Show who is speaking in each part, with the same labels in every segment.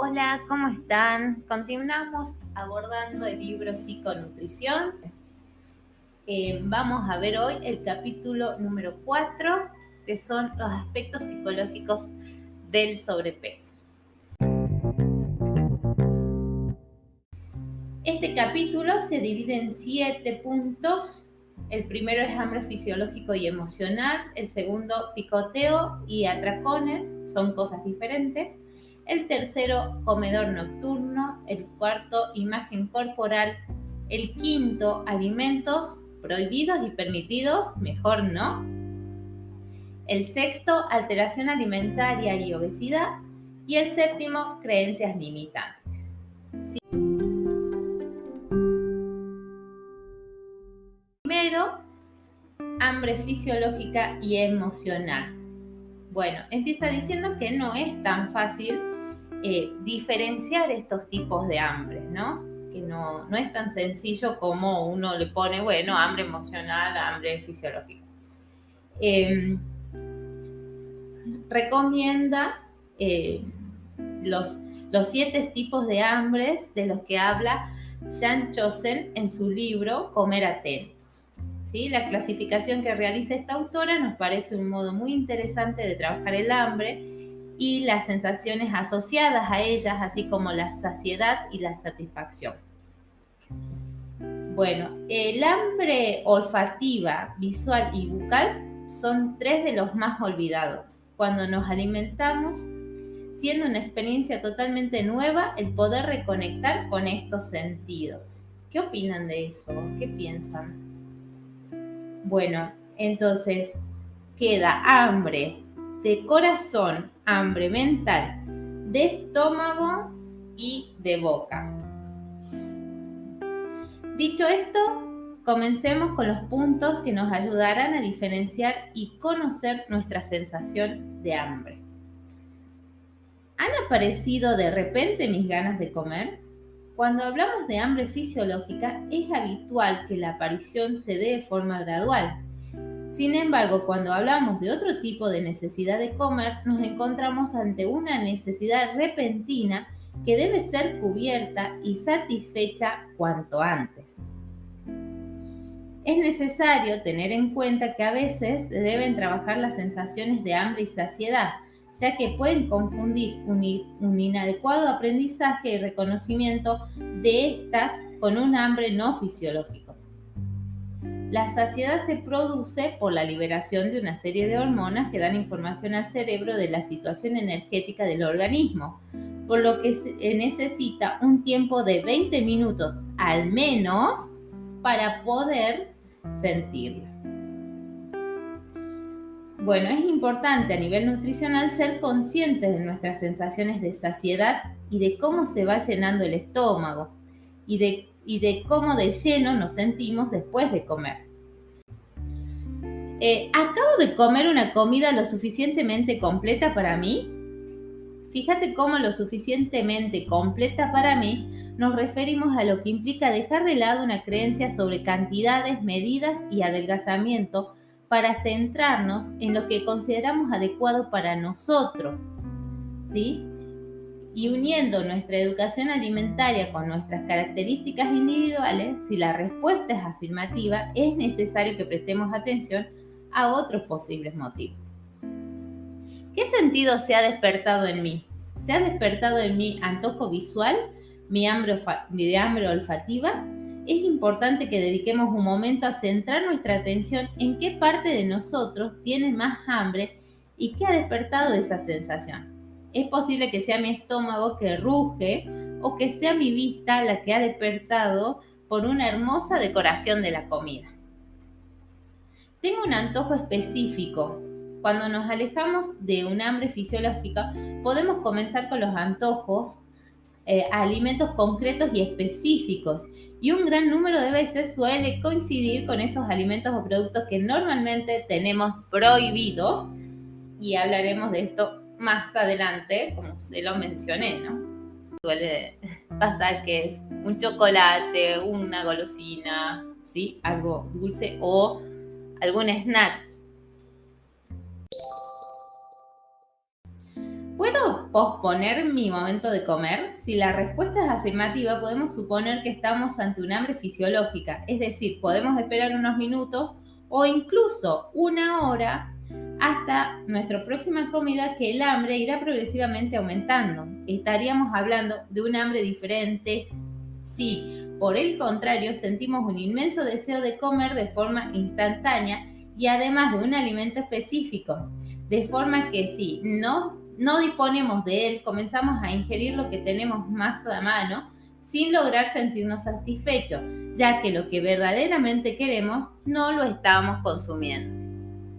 Speaker 1: Hola, ¿cómo están? Continuamos abordando el libro Psiconutrición. Vamos a ver hoy el capítulo número 4, que son los aspectos psicológicos del sobrepeso. Este capítulo se divide en 7 puntos. El primero es hambre fisiológico y emocional. El segundo, picoteo y atracones, son cosas diferentes. El tercero, comedor nocturno. El cuarto, imagen corporal. El quinto, alimentos prohibidos y permitidos, mejor no. El sexto, alteración alimentaria y obesidad. Y el séptimo, creencias limitantes. Primero, hambre fisiológica y emocional. Bueno, empieza diciendo que no es tan fácil diferenciar estos tipos de hambre, ¿no? Que no es tan sencillo como uno le pone, bueno, hambre emocional, hambre fisiológica. Recomienda los 7 tipos de hambres de los que habla Jan Chozen en su libro Comer Atentos. ¿Sí? La clasificación que realiza esta autora nos parece un modo muy interesante de trabajar el hambre y las sensaciones asociadas a ellas, así como la saciedad y la satisfacción. Bueno, el hambre olfativa, visual y bucal son 3 de los más olvidados. Cuando nos alimentamos, siendo una experiencia totalmente nueva el poder reconectar con estos sentidos. ¿Qué opinan de eso? ¿Qué piensan? Bueno, entonces queda hambre de corazón, hambre mental, de estómago y de boca. Dicho esto, comencemos con los puntos que nos ayudarán a diferenciar y conocer nuestra sensación de hambre. ¿Han aparecido de repente mis ganas de comer? Cuando hablamos de hambre fisiológica, es habitual que la aparición se dé de forma gradual. Sin embargo, cuando hablamos de otro tipo de necesidad de comer, nos encontramos ante una necesidad repentina que debe ser cubierta y satisfecha cuanto antes. Es necesario tener en cuenta que a veces se deben trabajar las sensaciones de hambre y saciedad, ya que pueden confundir un inadecuado aprendizaje y reconocimiento de estas con un hambre no fisiológico. La saciedad se produce por la liberación de una serie de hormonas que dan información al cerebro de la situación energética del organismo, por lo que se necesita un tiempo de 20 minutos al menos para poder sentirla. Bueno, es importante a nivel nutricional ser conscientes de nuestras sensaciones de saciedad y de cómo se va llenando el estómago y de cómo de lleno nos sentimos después de comer. ¿Acabo de comer una comida lo suficientemente completa para mí? Fíjate cómo lo suficientemente completa para mí nos referimos a lo que implica dejar de lado una creencia sobre cantidades, medidas y adelgazamiento para centrarnos en lo que consideramos adecuado para nosotros, ¿sí? Y uniendo nuestra educación alimentaria con nuestras características individuales, si la respuesta es afirmativa, es necesario que prestemos atención a otros posibles motivos. ¿Qué sentido se ha despertado en mí? ¿Se ha despertado en mí antojo visual, mi hambre olfativa? Es importante que dediquemos un momento a centrar nuestra atención en qué parte de nosotros tiene más hambre y qué ha despertado esa sensación. Es posible que sea mi estómago que ruge o que sea mi vista la que ha despertado por una hermosa decoración de la comida. Tengo un antojo específico. Cuando nos alejamos de un hambre fisiológica, podemos comenzar con los antojos a alimentos concretos y específicos. Y un gran número de veces suele coincidir con esos alimentos o productos que normalmente tenemos prohibidos. Y hablaremos de esto más adelante, como se lo mencioné, ¿no? Suele pasar que es un chocolate, una golosina, ¿sí? Algo dulce o algún snack. ¿Puedo posponer mi momento de comer? Si la respuesta es afirmativa, podemos suponer que estamos ante un hambre fisiológica, es decir, podemos esperar unos minutos o incluso una hora hasta nuestra próxima comida, que el hambre irá progresivamente aumentando. Estaríamos hablando de un hambre diferente si, por el contrario, sentimos un inmenso deseo de comer de forma instantánea y además de un alimento específico, de forma que si no disponemos de él, comenzamos a ingerir lo que tenemos más a mano sin lograr sentirnos satisfechos, ya que lo que verdaderamente queremos no lo estamos consumiendo.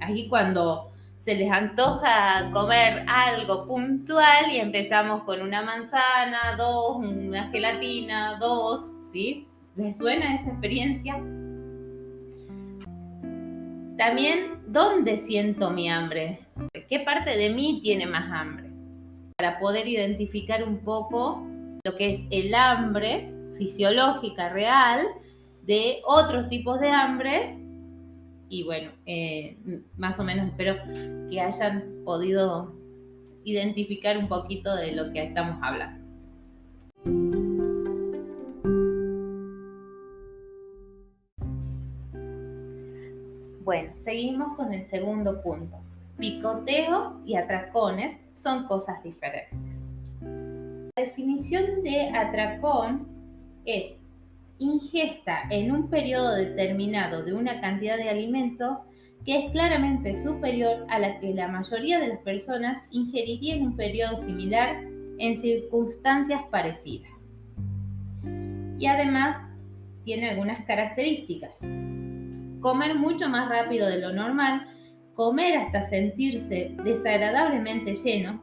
Speaker 1: Aquí cuando se les antoja comer algo puntual y empezamos con una manzana, dos, una gelatina, dos, ¿sí? ¿Les suena esa experiencia? También, ¿dónde siento mi hambre? ¿Qué parte de mí tiene más hambre? Para poder identificar un poco lo que es el hambre fisiológica real de otros tipos de hambre. Y bueno, más o menos espero que hayan podido identificar un poquito de lo que estamos hablando. Bueno, seguimos con el segundo punto. Picoteo y atracones son cosas diferentes. La definición de atracón es ingesta en un periodo determinado de una cantidad de alimento que es claramente superior a la que la mayoría de las personas ingeriría en un periodo similar en circunstancias parecidas. Y además tiene algunas características. Comer mucho más rápido de lo normal, comer hasta sentirse desagradablemente lleno,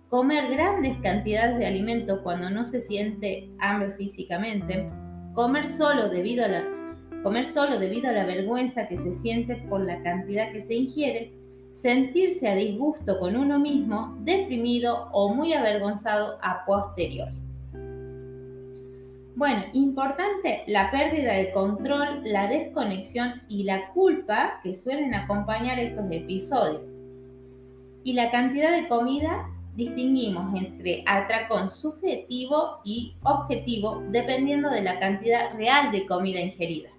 Speaker 1: comer grandes cantidades de alimento cuando no se siente hambre físicamente, comer solo debido a la vergüenza que se siente por la cantidad que se ingiere, sentirse a disgusto con uno mismo, deprimido o muy avergonzado a posteriori. Bueno, importante la pérdida de control, la desconexión y la culpa que suelen acompañar estos episodios. Y la cantidad de comida, distinguimos entre atracón subjetivo y objetivo dependiendo de la cantidad real de comida ingerida.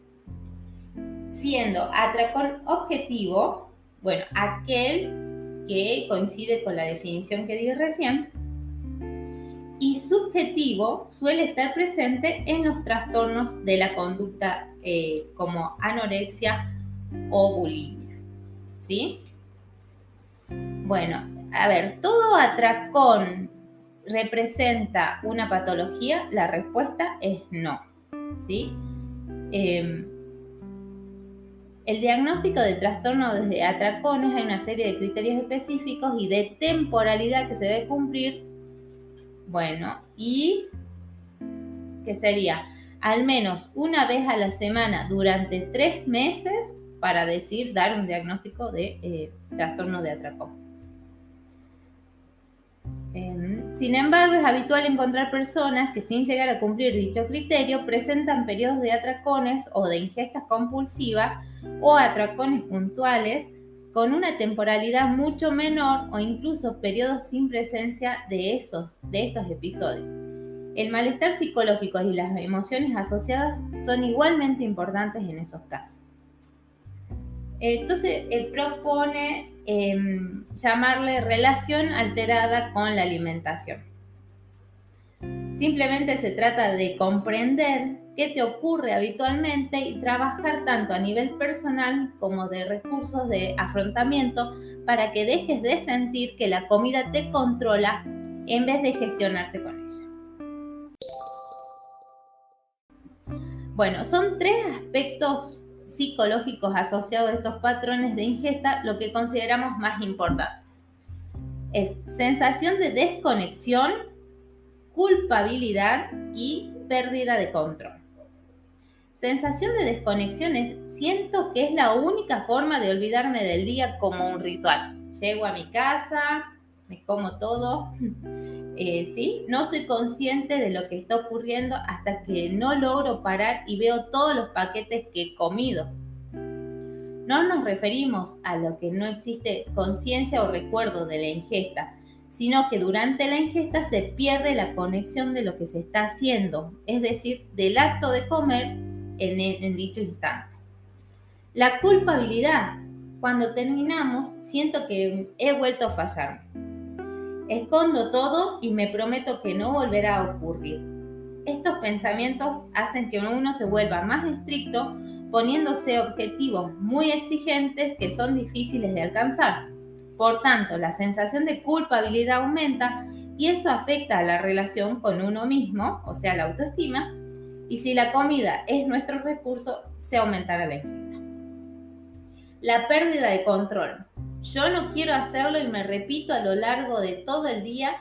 Speaker 1: Siendo atracón objetivo, bueno, aquel que coincide con la definición que di recién, y subjetivo suele estar presente en los trastornos de la conducta como anorexia o bulimia, ¿sí? Bueno, a ver, ¿todo atracón representa una patología? La respuesta es no, ¿sí? El diagnóstico de trastorno de atracones, hay una serie de criterios específicos y de temporalidad que se debe cumplir. Bueno, y que sería al menos una vez a la semana durante 3 meses para dar un diagnóstico de trastorno de atracón. Sin embargo, es habitual encontrar personas que sin llegar a cumplir dicho criterio presentan periodos de atracones o de ingestas compulsivas o atracones puntuales con una temporalidad mucho menor o incluso periodos sin presencia de estos episodios. El malestar psicológico y las emociones asociadas son igualmente importantes en esos casos. Entonces, él propone llamarle relación alterada con la alimentación. Simplemente se trata de comprender qué te ocurre habitualmente y trabajar tanto a nivel personal como de recursos de afrontamiento para que dejes de sentir que la comida te controla en vez de gestionarte con ella. Bueno, son 3 aspectos psicológicos asociados a estos patrones de ingesta, lo que consideramos más importantes. Es sensación de desconexión, culpabilidad y pérdida de control. Sensación de desconexión es: siento que es la única forma de olvidarme del día como un ritual. Llego a mi casa, me como todo, ¿sí? No soy consciente de lo que está ocurriendo hasta que no logro parar y veo todos los paquetes que he comido. No nos referimos a lo que no existe conciencia o recuerdo de la ingesta, sino que durante la ingesta se pierde la conexión de lo que se está haciendo, es decir, del acto de comer en dicho instante. La culpabilidad. Cuando terminamos, siento que he vuelto a fallarme. Escondo todo y me prometo que no volverá a ocurrir. Estos pensamientos hacen que uno se vuelva más estricto, poniéndose objetivos muy exigentes que son difíciles de alcanzar. Por tanto, la sensación de culpabilidad aumenta y eso afecta a la relación con uno mismo, o sea, la autoestima, y si la comida es nuestro recurso, se aumentará la ingesta. La pérdida de control. Yo no quiero hacerlo y me repito a lo largo de todo el día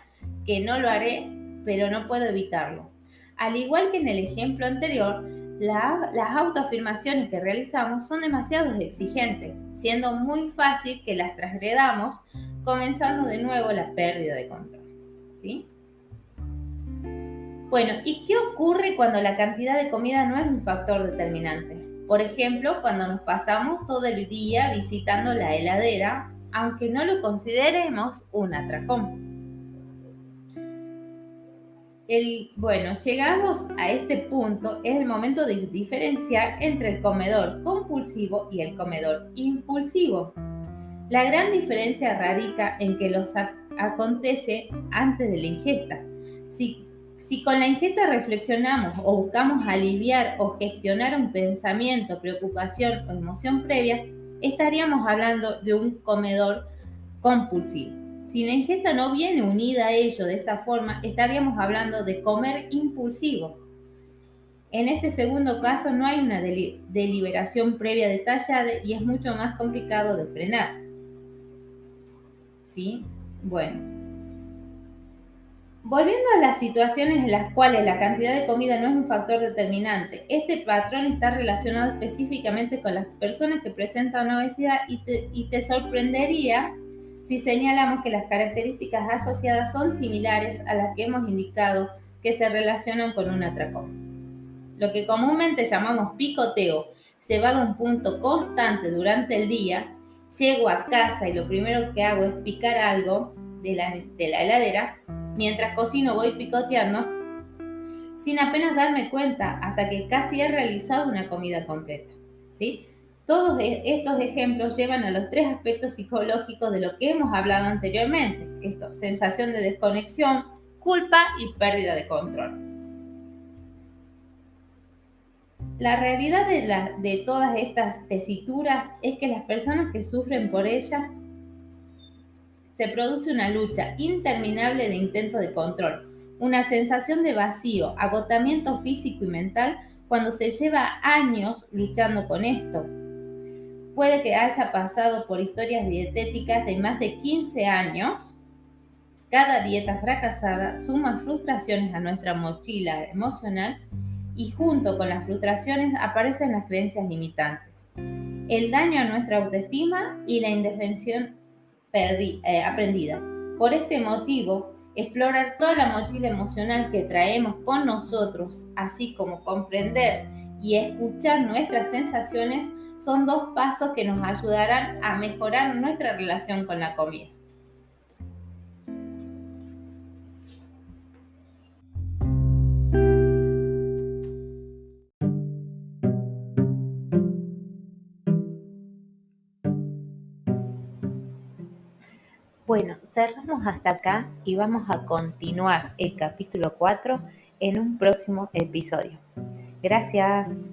Speaker 1: que no lo haré, pero no puedo evitarlo. Al igual que en el ejemplo anterior, las autoafirmaciones que realizamos son demasiado exigentes, siendo muy fácil que las transgredamos, comenzando de nuevo la pérdida de control. ¿Sí? Bueno, ¿y qué ocurre cuando la cantidad de comida no es un factor determinante? Por ejemplo, cuando nos pasamos todo el día visitando la heladera, aunque no lo consideremos un atracón. Llegados a este punto, es el momento de diferenciar entre el comedor compulsivo y el comedor impulsivo. La gran diferencia radica en que los acontece antes de la ingesta. Si con la ingesta reflexionamos o buscamos aliviar o gestionar un pensamiento, preocupación o emoción previa, estaríamos hablando de un comedor compulsivo. Si la ingesta no viene unida a ello de esta forma, estaríamos hablando de comer impulsivo. En este segundo caso no hay una deliberación previa detallada y es mucho más complicado de frenar. ¿Sí? Bueno. Volviendo a las situaciones en las cuales la cantidad de comida no es un factor determinante, este patrón está relacionado específicamente con las personas que presentan obesidad y te sorprendería si señalamos que las características asociadas son similares a las que hemos indicado que se relacionan con un atracón. Lo que comúnmente llamamos picoteo, llevado a un punto constante durante el día, llego a casa y lo primero que hago es picar algo de la heladera. Mientras cocino voy picoteando sin apenas darme cuenta hasta que casi he realizado una comida completa. ¿Sí? Todos estos ejemplos llevan a los tres aspectos psicológicos de lo que hemos hablado anteriormente. Esto, sensación de desconexión, culpa y pérdida de control. La realidad de todas estas tesituras es que las personas que sufren por ellas se produce una lucha interminable de intento de control, una sensación de vacío, agotamiento físico y mental cuando se lleva años luchando con esto. Puede que haya pasado por historias dietéticas de más de 15 años. Cada dieta fracasada suma frustraciones a nuestra mochila emocional y junto con las frustraciones aparecen las creencias limitantes, el daño a nuestra autoestima y la indefensión aprendida. Por este motivo, explorar toda la mochila emocional que traemos con nosotros, así como comprender y escuchar nuestras sensaciones, son dos pasos que nos ayudarán a mejorar nuestra relación con la comida. Bueno, cerramos hasta acá y vamos a continuar el capítulo 4 en un próximo episodio. Gracias.